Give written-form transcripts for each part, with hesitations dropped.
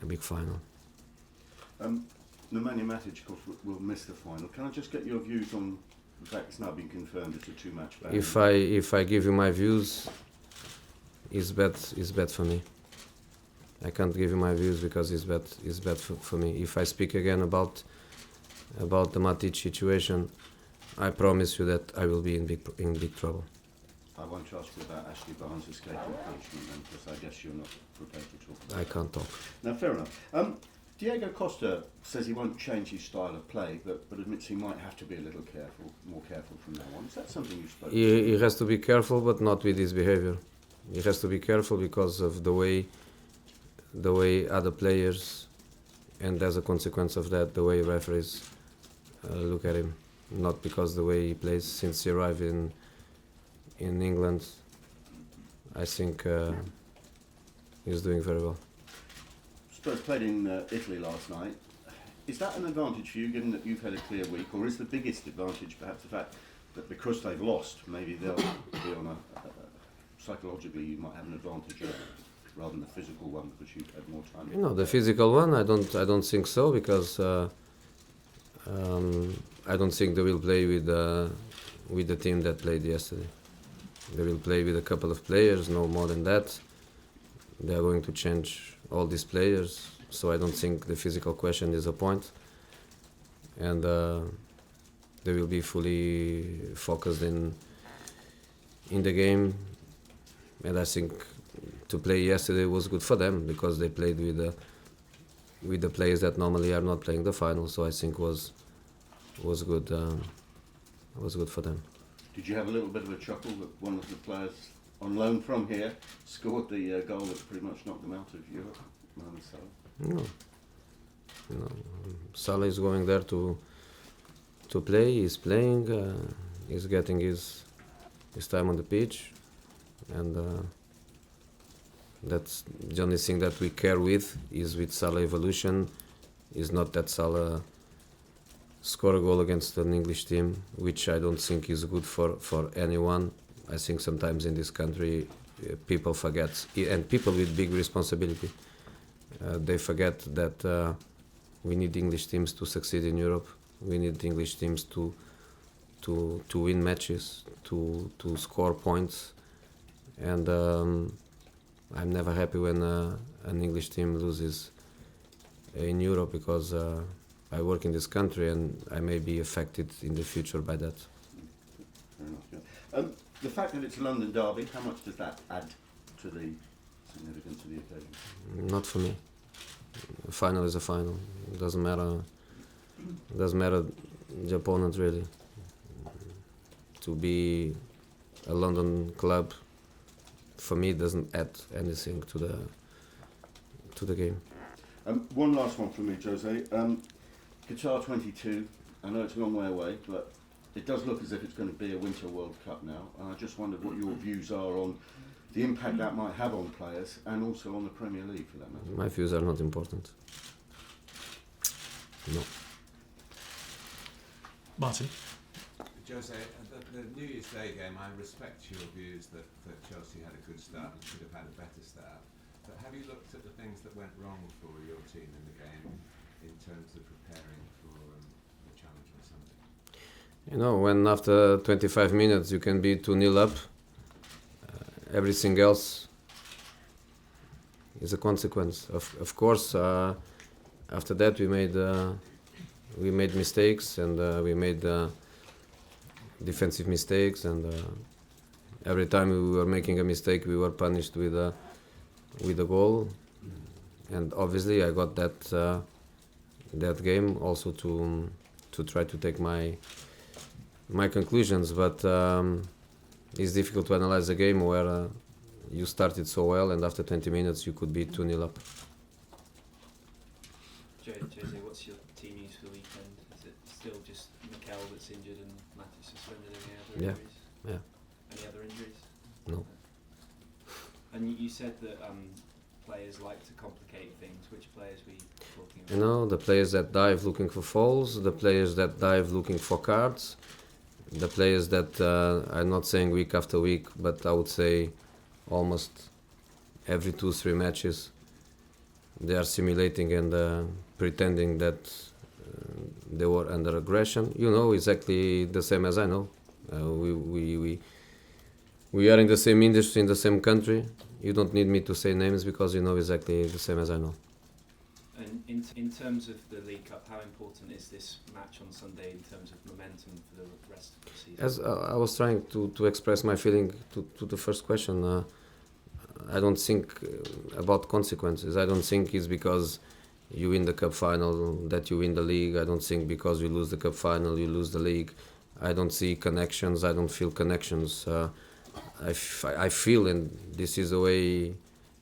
big final. Nemanja Matic, of course, will miss the final. Can I just get your views on the fact it's now been confirmed it's a 2-match ban? If I give you my views, it's bad for me. I can't give you my views because it's bad for me. If I speak again about the Matic situation, I promise you that I will be in big trouble. I won't ask you about Ashley Barnes escaping punishment then, because I guess you're not prepared to talk about I can't talk. Now, fair enough. Diego Costa says he won't change his style of play, but admits he might have to be a little more careful from now on. Is that something you've spoken He has to be careful, but not with his behavior. He has to be careful because of the way other players, and as a consequence of that, the way referees look at him. Not because the way he plays. Since he arrived in England, I think he's doing very well. Spurs played in Italy last night. Is that an advantage for you, given that you've had a clear week, or is the biggest advantage perhaps the fact that because they've lost, maybe they'll be on psychologically you might have an advantage over rather than the physical one because you've had more time? No, the physical one, I don't think so, because I don't think they will play with the team that played yesterday. They will play with a couple of players, no more than that. They are going to change all these players, so I don't think the physical question is a point. And they will be fully focused in the game. And I think to play yesterday was good for them because they played with the players that normally are not playing the final. So I think was good. Was good for them. Did you have a little bit of a chuckle that one of the players on loan from here scored the goal that pretty much knocked them out of Europe, Mohamed Salah? No. Salah is going there to play. He's playing. He's getting his time on the pitch, and that's the only thing that we care with is with Salah evolution. Is not that Salah score a goal against an English team, which I don't think is good for anyone. I think sometimes in this country people forget, and people with big responsibility, they forget that we need English teams to succeed in Europe. We need English teams to win matches, to score points, and I'm never happy when an English team loses in Europe because I work in this country and I may be affected in the future by that. Fair enough, yeah. The fact that it's a London derby, how much does that add to the significance of the occasion? Not for me. A final is a final. It doesn't matter the opponent really. To be a London club, for me, doesn't add anything to the game. One last one from me, Jose. Qatar 22, I know it's a long way away, but it does look as if it's going to be a Winter World Cup now, and I just wondered what your views are on the impact that might have on players and also on the Premier League for that matter. My views are not important. No. Martin? Jose, the New Year's Day game, I respect your views that Chelsea had a good start and should have had a better start. But have you looked at the things that went wrong for your team in the game in terms of preparing for the challenge on Sunday? You know, when after 25 minutes you can be 2-0 up, everything else is a consequence. Of course, after that we made mistakes and we made defensive mistakes, and every time we were making a mistake we were punished with a goal. And obviously I got that game also to try to take my conclusions, but it's difficult to analyze a game where you started so well and after 20 minutes you could be 2-0 up. Jose, what's your team news for the weekend? Is it still just Mikel that's injured and Matic suspended? Any other injuries? Yeah. Any other injuries? No. And you said that players like to complicate things. Which players were you talking about? You know, the players that dive looking for fouls, the players that dive looking for cards, the players that I'm not saying week after week, but I would say almost every 2-3 matches they are simulating and pretending that they were under aggression. You know exactly the same as I know. We are in the same industry, in the same country. You don't need me to say names because you know exactly the same as I know. And in terms of the League Cup, how important is this match on Sunday in terms of momentum for the rest of the season? As I was trying to express my feeling to the first question, I don't think about consequences. I don't think it's because you win the cup final that you win the league. I don't think because you lose the cup final you lose the league. I don't see connections. I don't feel connections. I feel, and this is the way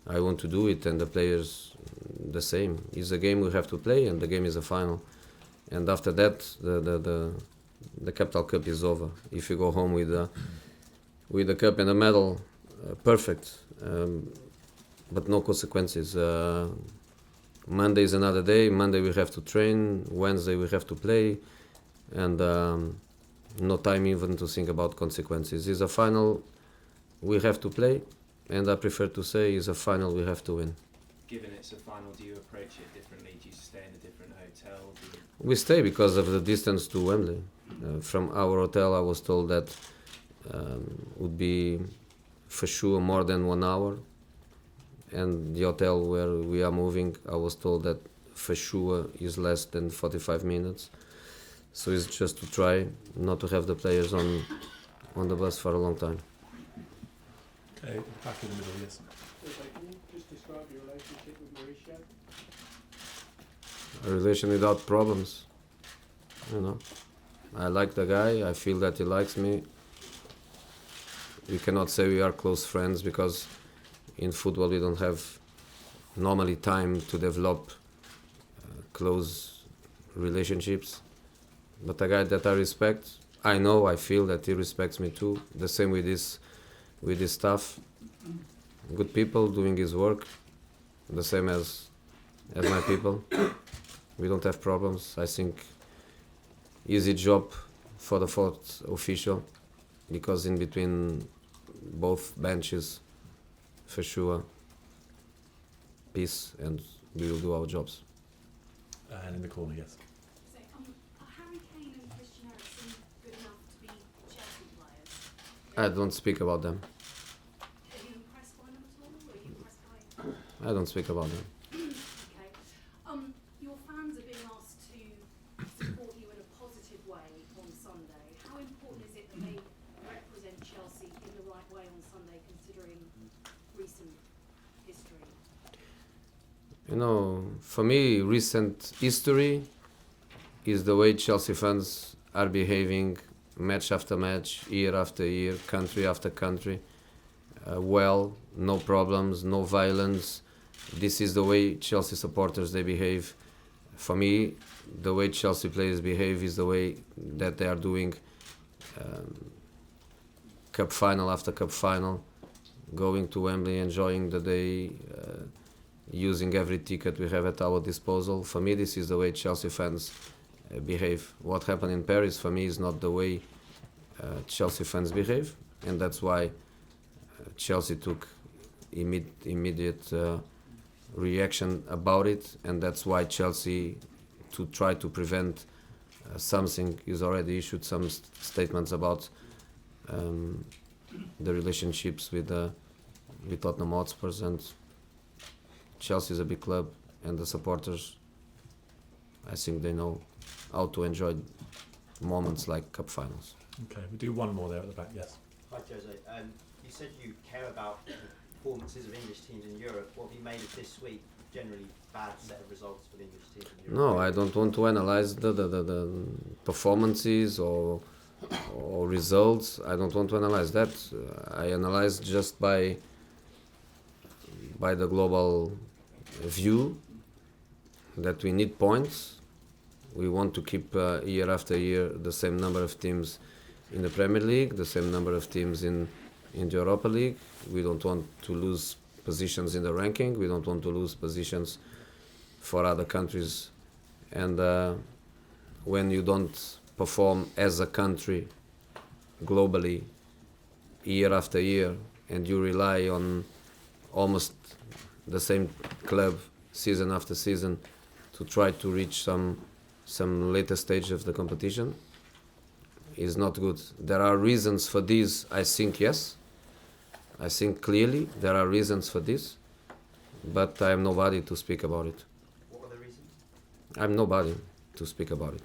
I want to do it, and the players the same. It's a game we have to play, and the game is a final. And after that, the Capital Cup is over. If you go home with the cup and a medal, perfect. But no consequences. Monday is another day. Monday we have to train. Wednesday we have to play, and no time even to think about consequences. It's a final we have to play, and I prefer to say it's a final we have to win. Given it's a final, do you approach it differently? Do you stay in a different hotel? We stay because of the distance to Wembley. From our hotel, I was told that would be for sure more than 1 hour, and the hotel where we are moving, I was told that for sure is less than 45 minutes. So it's just to try not to have the players on the bus for a long time. Okay, back in the middle, yes. Can you just describe your relationship with Mauricio? A relation without problems, you know. I like the guy. I feel that he likes me. We cannot say we are close friends because in football we don't have normally time to develop close relationships. But a guy that I respect, I know, I feel that he respects me too. The same with his staff. Good people doing his work, the same as my people. We don't have problems. I think easy job for the fourth official, because in between both benches, for sure, peace, and we will do our jobs. And in the corner, yes. So, are Harry Kane and Christian Eriksen good enough to be Chelsea players? I don't speak about them. Are you impressed by them at all? Are you impressed by? I don't speak about them. Okay. Your fans are being asked to support you in a positive way on Sunday. How important is it that they represent Chelsea in the right way on Sunday, considering recent history? You know, for me, recent history is the way Chelsea fans are behaving match after match, year after year, country after country. Well, no problems, no violence. This is the way Chelsea supporters, they behave. For me, the way Chelsea players behave is the way that they are doing cup final after cup final, going to Wembley, enjoying the day, using every ticket we have at our disposal. For me, this is the way Chelsea fans behave. What happened in Paris, for me, is not the way Chelsea fans behave, and that's why Chelsea took immediate reaction about it, and that's why Chelsea, to try to prevent something, is already issued some statements about the relationships with Tottenham Hotspurs. And Chelsea is a big club, and the supporters, I think they know how to enjoy moments like cup finals. Okay, we do one more there at the back, yes. Hi Jose, you said you care about the performances of English teams in Europe. What have you made of this week? Generally bad set of results for the English teams in Europe. No, I don't want to analyze the performances or results. I don't want to analyze that. I analyze just by the global view that we need points. We want to keep year after year the same number of teams in the Premier League, the same number of teams in the Europa League. We don't want to lose positions in the ranking. We don't want to lose positions for other countries. And when you don't perform as a country globally year after year, and you rely on almost the same club season after season to try to reach some later stage of the competition is not good. There are reasons for this, I think, yes. I think clearly there are reasons for this, but I am nobody to speak about it. What are the reasons? I'm nobody to speak about it.